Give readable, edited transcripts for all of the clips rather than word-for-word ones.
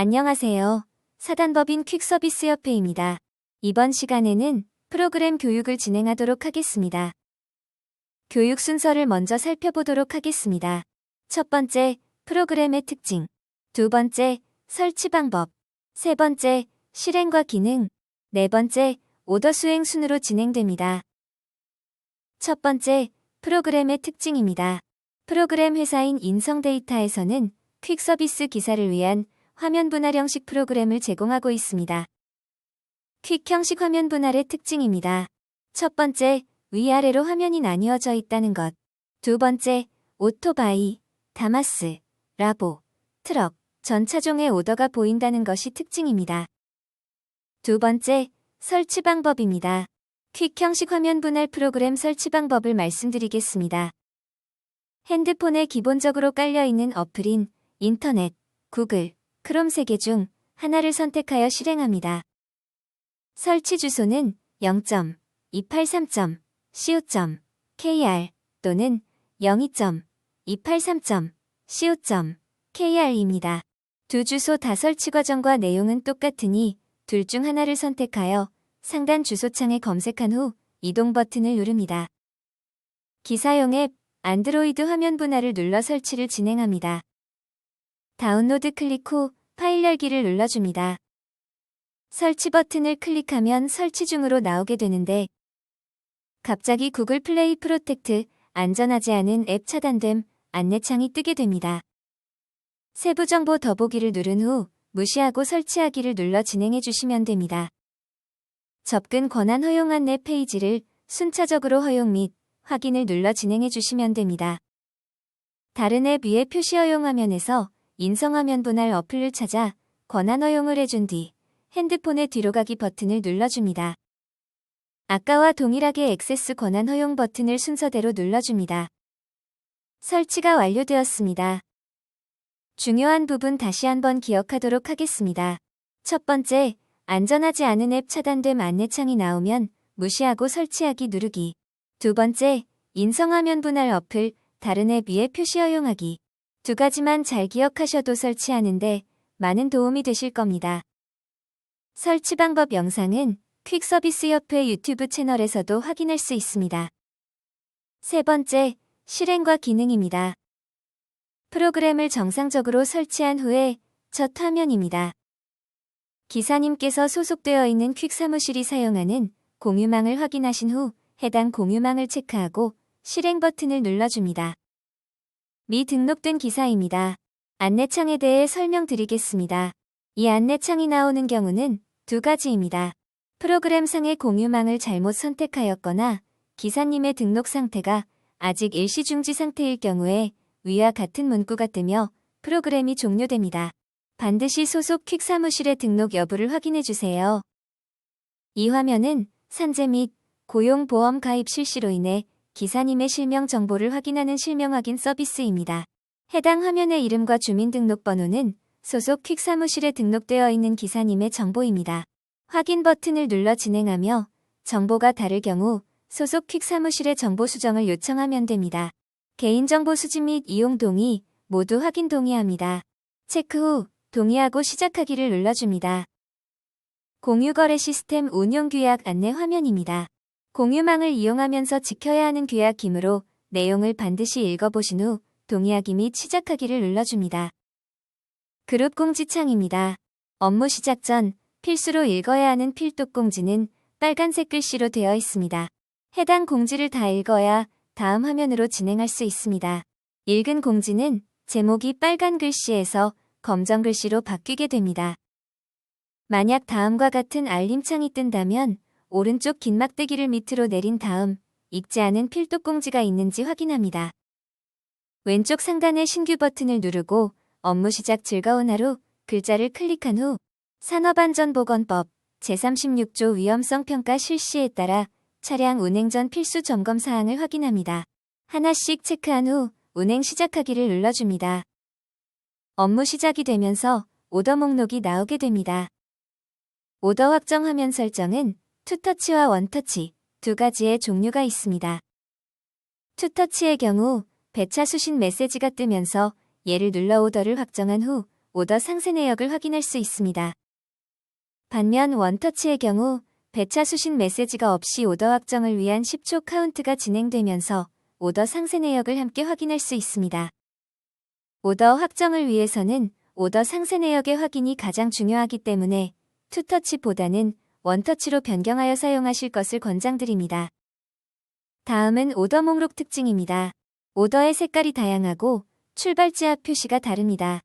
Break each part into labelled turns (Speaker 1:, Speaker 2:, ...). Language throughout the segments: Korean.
Speaker 1: 안녕하세요. 사단법인 퀵서비스협회입니다. 이번 시간에는 프로그램 교육을 진행하도록 하겠습니다. 교육 순서를 먼저 살펴보도록 하겠습니다. 첫 번째, 프로그램의 특징. 두 번째, 설치 방법. 세 번째, 실행과 기능. 네 번째, 오더 수행 순으로 진행됩니다. 첫 번째, 프로그램의 특징입니다. 프로그램 회사인 인성데이터에서는 퀵서비스 기사를 위한 화면 분할 형식 프로그램을 제공하고 있습니다. 퀵 형식 화면 분할의 특징입니다. 첫 번째, 위아래로 화면이 나뉘어져 있다는 것. 두 번째, 오토바이, 다마스, 라보, 트럭, 전 차종의 오더가 보인다는 것이 특징입니다. 두 번째, 설치 방법입니다. 퀵 형식 화면 분할 프로그램 설치 방법을 말씀드리겠습니다. 핸드폰에 기본적으로 깔려있는 어플인 인터넷, 구글, 크롬 3개 중 하나를 선택하여 실행합니다. 설치 주소는 0.283.co.kr 또는 02.283.co.kr입니다. 두 주소 다 설치 과정과 내용은 똑같으니 둘 중 하나를 선택하여 상단 주소창에 검색한 후 이동 버튼을 누릅니다. 기사용 앱 안드로이드 화면 분할을 눌러 설치를 진행합니다. 다운로드 클릭 후 파일 열기를 눌러줍니다. 설치 버튼을 클릭하면 설치 중으로 나오게 되는데 갑자기 구글 플레이 프로텍트 안전하지 않은 앱 차단됨 안내창이 뜨게 됩니다. 세부 정보 더보기를 누른 후 무시하고 설치하기를 눌러 진행해 주시면 됩니다. 접근 권한 허용 안내 페이지를 순차적으로 허용 및 확인을 눌러 진행해 주시면 됩니다. 다른 앱 위에 표시 허용 화면에서 인성 화면 분할 어플을 찾아 권한 허용을 해준 뒤 핸드폰의 뒤로 가기 버튼을 눌러줍니다. 아까와 동일하게 액세스 권한 허용 버튼을 순서대로 눌러줍니다. 설치가 완료되었습니다. 중요한 부분 다시 한번 기억하도록 하겠습니다. 첫 번째, 안전하지 않은 앱 차단됨 안내창이 나오면 무시하고 설치하기 누르기. 두 번째, 인성 화면 분할 어플 다른 앱 위에 표시 허용하기. 두 가지만 잘 기억하셔도 설치하는데 많은 도움이 되실 겁니다. 설치 방법 영상은 퀵서비스협회 유튜브 채널에서도 확인할 수 있습니다. 세 번째, 실행과 기능입니다. 프로그램을 정상적으로 설치한 후에 첫 화면입니다. 기사님께서 소속되어 있는 퀵 사무실이 사용하는 공유망을 확인하신 후 해당 공유망을 체크하고 실행 버튼을 눌러줍니다. 미등록된 기사입니다. 안내창에 대해 설명드리겠습니다. 이 안내창이 나오는 경우는 두 가지입니다. 프로그램상의 공유망을 잘못 선택하였거나 기사님의 등록 상태가 아직 일시중지 상태일 경우에 위와 같은 문구가 뜨며 프로그램이 종료됩니다. 반드시 소속 퀵 사무실의 등록 여부를 확인해 주세요. 이 화면은 산재 및 고용보험 가입 실시로 인해 기사님의 실명 정보를 확인하는 실명 확인 서비스입니다. 해당 화면의 이름과 주민등록번호는 소속 퀵 사무실에 등록되어 있는 기사님의 정보입니다. 확인 버튼을 눌러 진행하며 정보가 다를 경우 소속 퀵 사무실의 정보 수정을 요청하면 됩니다. 개인정보 수집 및 이용 동의 모두 확인 동의합니다. 체크 후 동의하고 시작하기를 눌러줍니다. 공유거래 시스템 운용 규약 안내 화면입니다. 공유망을 이용하면서 지켜야 하는 규약이므로 내용을 반드시 읽어보신 후 동의하기 및 시작하기를 눌러줍니다. 그룹 공지창입니다. 업무 시작 전 필수로 읽어야 하는 필독 공지는 빨간색 글씨로 되어 있습니다. 해당 공지를 다 읽어야 다음 화면으로 진행할 수 있습니다. 읽은 공지는 제목이 빨간 글씨에서 검정 글씨로 바뀌게 됩니다. 만약 다음과 같은 알림창이 뜬다면 오른쪽 긴 막대기를 밑으로 내린 다음 읽지 않은 필독 공지가 있는지 확인합니다. 왼쪽 상단의 신규 버튼을 누르고 업무 시작 즐거운 하루 글자를 클릭한 후 산업안전보건법 제36조 위험성 평가 실시에 따라 차량 운행 전 필수 점검 사항을 확인합니다. 하나씩 체크한 후 운행 시작하기를 눌러줍니다. 업무 시작이 되면서 오더 목록이 나오게 됩니다. 오더 확정 화면 설정은 투터치와 원터치 두 가지의 종류가 있습니다. 투터치의 경우 배차 수신 메시지가 뜨면서 얘를 눌러 오더를 확정한 후 오더 상세 내역을 확인할 수 있습니다. 반면 원터치의 경우 배차 수신 메시지가 없이 오더 확정을 위한 10초 카운트가 진행되면서 오더 상세 내역을 함께 확인할 수 있습니다. 오더 확정을 위해서는 오더 상세 내역의 확인이 가장 중요하기 때문에 투터치보다는 원터치로 변경하여 사용하실 것을 권장드립니다. 다음은 오더 목록 특징입니다. 오더의 색깔이 다양하고 출발지 앞 표시가 다릅니다.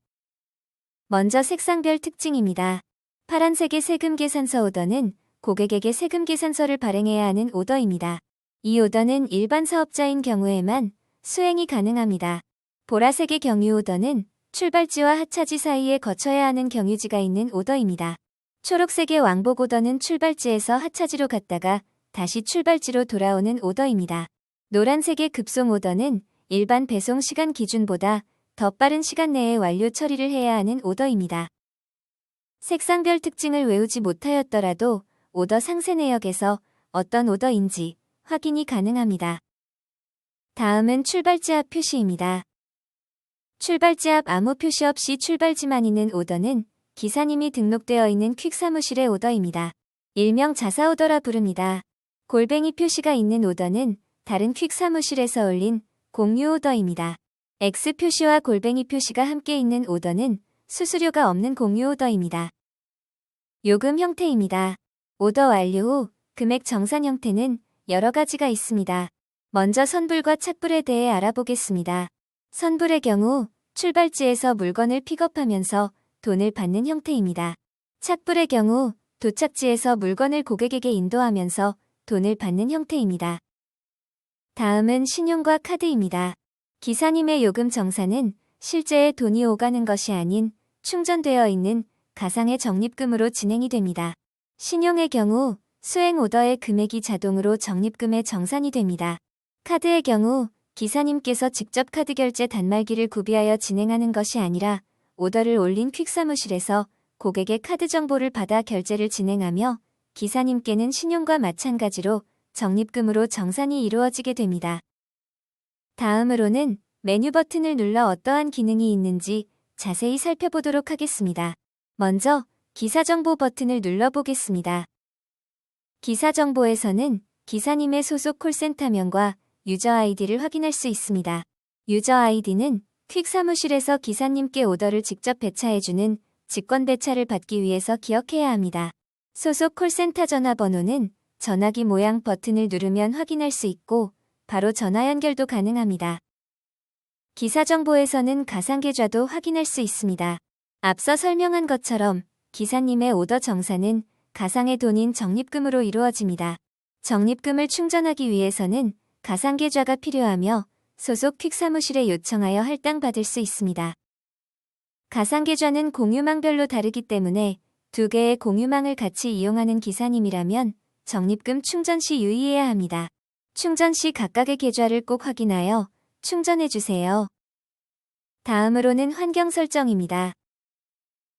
Speaker 1: 먼저 색상별 특징입니다. 파란색의 세금 계산서 오더는 고객에게 세금 계산서를 발행해야 하는 오더입니다. 이 오더는 일반 사업자인 경우에만 수행이 가능합니다. 보라색의 경유 오더는 출발지와 하차지 사이에 거쳐야 하는 경유지가 있는 오더입니다. 초록색의 왕복 오더는 출발지에서 하차지로 갔다가 다시 출발지로 돌아오는 오더입니다. 노란색의 급송 오더는 일반 배송 시간 기준보다 더 빠른 시간 내에 완료 처리를 해야 하는 오더입니다. 색상별 특징을 외우지 못하였더라도 오더 상세 내역에서 어떤 오더인지 확인이 가능합니다. 다음은 출발지 앞 표시입니다. 출발지 앞 아무 표시 없이 출발지만 있는 오더는 기사님이 등록되어 있는 퀵 사무실의 오더입니다. 일명 자사 오더라 부릅니다. 골뱅이 표시가 있는 오더는 다른 퀵 사무실에서 올린 공유 오더입니다. X 표시와 골뱅이 표시가 함께 있는 오더는 수수료가 없는 공유 오더입니다. 요금 형태입니다. 오더 완료 후 금액 정산 형태는 여러 가지가 있습니다. 먼저 선불과 착불에 대해 알아보겠습니다. 선불의 경우 출발지에서 물건을 픽업하면서 돈을 받는 형태입니다. 착불의 경우 도착지에서 물건을 고객에게 인도하면서 돈을 받는 형태입니다. 다음은 신용과 카드입니다. 기사님의 요금 정산은 실제의 돈이 오가는 것이 아닌 충전되어 있는 가상의 적립금으로 진행이 됩니다. 신용의 경우 수행 오더의 금액이 자동으로 적립금에 정산이 됩니다. 카드의 경우 기사님께서 직접 카드 결제 단말기를 구비하여 진행하는 것이 아니라 오더를 올린 퀵 사무실에서 고객의 카드 정보를 받아 결제를 진행하며 기사님께는 신용과 마찬가지로 적립금으로 정산이 이루어지게 됩니다. 다음으로는 메뉴 버튼을 눌러 어떠한 기능이 있는지 자세히 살펴보도록 하겠습니다. 먼저 기사정보 버튼을 눌러보겠습니다. 기사정보에서는 기사님의 소속 콜센터명과 유저 아이디를 확인할 수 있습니다. 유저 아이디는 퀵 사무실에서 기사님께 오더를 직접 배차해주는 직권 배차를 받기 위해서 기억해야 합니다. 소속 콜센터 전화번호는 전화기 모양 버튼을 누르면 확인할 수 있고 바로 전화 연결도 가능합니다. 기사정보에서는 가상계좌도 확인할 수 있습니다. 앞서 설명한 것처럼 기사님의 오더 정산은 가상의 돈인 적립금으로 이루어집니다. 적립금을 충전하기 위해서는 가상계좌가 필요하며 소속 퀵 사무실에 요청하여 할당받을 수 있습니다. 가상계좌는 공유망별로 다르기 때문에 두 개의 공유망을 같이 이용하는 기사님이라면 적립금 충전 시 유의해야 합니다. 충전 시 각각의 계좌를 꼭 확인하여 충전해주세요. 다음으로는 환경 설정입니다.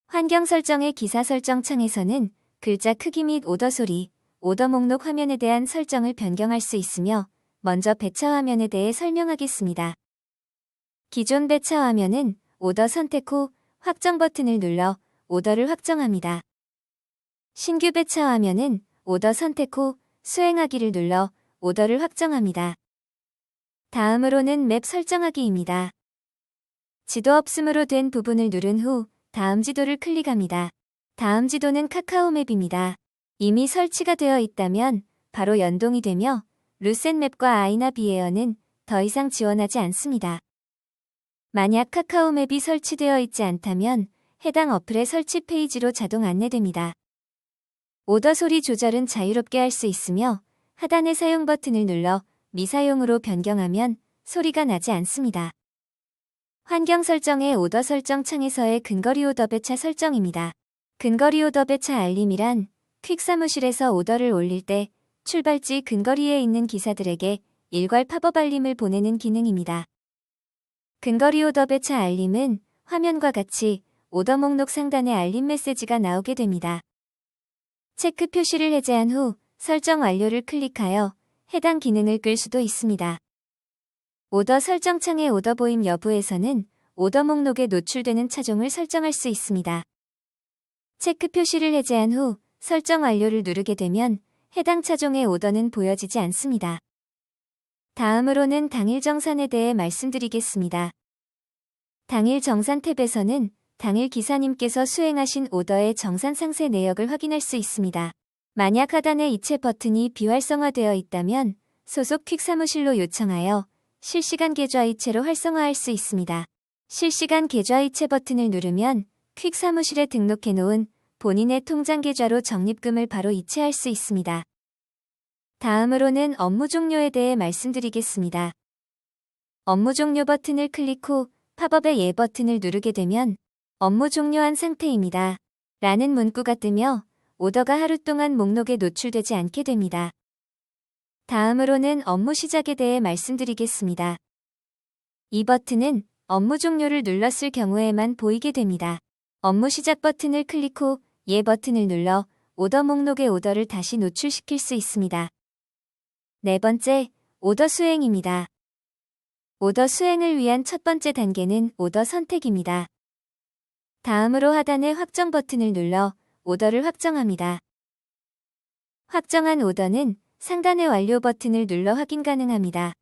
Speaker 1: 환경 설정의 기사 설정 창에서는 글자 크기 및 오더 소리, 오더 목록 화면에 대한 설정을 변경할 수 있으며 먼저 배차 화면에 대해 설명하겠습니다. 기존 배차 화면은 오더 선택 후 확정 버튼을 눌러 오더를 확정합니다. 신규 배차 화면은 오더 선택 후 수행하기를 눌러 오더를 확정합니다. 다음으로는 맵 설정하기입니다. 지도 없음으로 된 부분을 누른 후 다음 지도를 클릭합니다. 다음 지도는 카카오맵입니다. 이미 설치가 되어 있다면 바로 연동이 되며 루센맵과 아이나비에어는 더 이상 지원하지 않습니다. 만약 카카오맵이 설치되어 있지 않다면 해당 어플의 설치 페이지로 자동 안내됩니다. 오더 소리 조절은 자유롭게 할 수 있으며 하단의 사용 버튼을 눌러 미사용으로 변경하면 소리가 나지 않습니다. 환경 설정의 오더 설정 창에서의 근거리 오더 배차 설정입니다. 근거리 오더 배차 알림이란 퀵 사무실에서 오더를 올릴 때 출발지 근거리에 있는 기사들에게 일괄 팝업 알림을 보내는 기능입니다. 근거리 오더 배차 알림은 화면과 같이 오더 목록 상단에 알림 메시지가 나오게 됩니다. 체크 표시를 해제한 후 설정 완료를 클릭하여 해당 기능을 끌 수도 있습니다. 오더 설정 창의 오더 보임 여부에서는 오더 목록에 노출되는 차종을 설정할 수 있습니다. 체크 표시를 해제한 후 설정 완료를 누르게 되면 해당 차종의 오더는 보여지지 않습니다. 다음으로는 당일 정산에 대해 말씀드리겠습니다. 당일 정산 탭에서는 당일 기사님께서 수행하신 오더의 정산 상세 내역을 확인할 수 있습니다. 만약 하단의 이체 버튼이 비활성화되어 있다면 소속 퀵 사무실로 요청하여 실시간 계좌 이체로 활성화할 수 있습니다. 실시간 계좌 이체 버튼을 누르면 퀵 사무실에 등록해 놓은 본인의 통장 계좌로 적립금을 바로 이체할 수 있습니다. 다음으로는 업무 종료에 대해 말씀드리겠습니다. 업무 종료 버튼을 클릭 후 팝업의 예 버튼을 누르게 되면 업무 종료한 상태입니다. 라는 문구가 뜨며 오더가 하루 동안 목록에 노출되지 않게 됩니다. 다음으로는 업무 시작에 대해 말씀드리겠습니다. 이 버튼은 업무 종료를 눌렀을 경우에만 보이게 됩니다. 업무 시작 버튼을 클릭 후 예 버튼을 눌러 오더 목록의 오더를 다시 노출시킬 수 있습니다. 네 번째, 오더 수행입니다. 오더 수행을 위한 첫 번째 단계는 오더 선택입니다. 다음으로 하단의 확정 버튼을 눌러 오더를 확정합니다. 확정한 오더는 상단의 완료 버튼을 눌러 확인 가능합니다.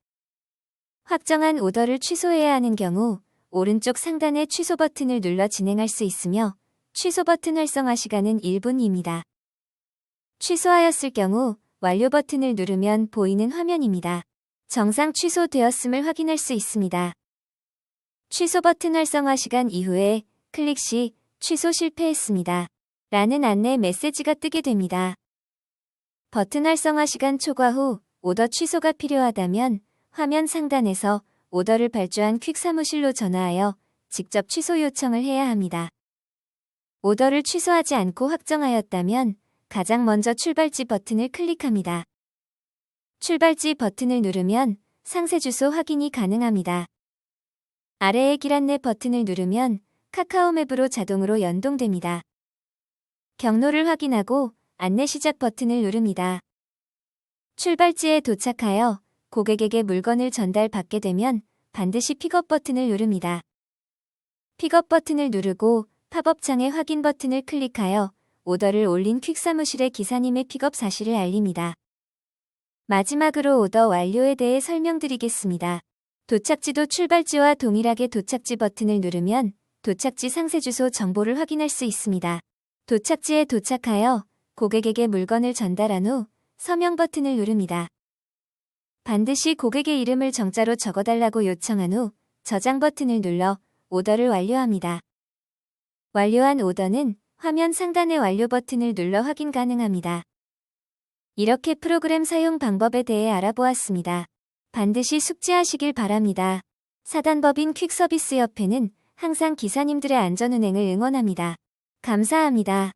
Speaker 1: 확정한 오더를 취소해야 하는 경우 오른쪽 상단의 취소 버튼을 눌러 진행할 수 있으며 취소 버튼 활성화 시간은 1분입니다. 취소하였을 경우 완료 버튼을 누르면 보이는 화면입니다. 정상 취소되었음을 확인할 수 있습니다. 취소 버튼 활성화 시간 이후에 클릭 시 취소 실패했습니다. 라는 안내 메시지가 뜨게 됩니다. 버튼 활성화 시간 초과 후 오더 취소가 필요하다면 화면 상단에서 오더를 발주한 퀵 사무실로 전화하여 직접 취소 요청을 해야 합니다. 오더를 취소하지 않고 확정하였다면 가장 먼저 출발지 버튼을 클릭합니다. 출발지 버튼을 누르면 상세 주소 확인이 가능합니다. 아래의 길 안내 버튼을 누르면 카카오맵으로 자동으로 연동됩니다. 경로를 확인하고 안내 시작 버튼을 누릅니다. 출발지에 도착하여 고객에게 물건을 전달받게 되면 반드시 픽업 버튼을 누릅니다. 픽업 버튼을 누르고 팝업 창의 확인 버튼을 클릭하여 오더를 올린 퀵 사무실의 기사님의 픽업 사실을 알립니다. 마지막으로 오더 완료에 대해 설명드리겠습니다. 도착지도 출발지와 동일하게 도착지 버튼을 누르면 도착지 상세 주소 정보를 확인할 수 있습니다. 도착지에 도착하여 고객에게 물건을 전달한 후 서명 버튼을 누릅니다. 반드시 고객의 이름을 정자로 적어달라고 요청한 후 저장 버튼을 눌러 오더를 완료합니다. 완료한 오더는 화면 상단의 완료 버튼을 눌러 확인 가능합니다. 이렇게 프로그램 사용 방법에 대해 알아보았습니다. 반드시 숙지하시길 바랍니다. 사단법인 퀵서비스협회는 항상 기사님들의 안전운행을 응원합니다. 감사합니다.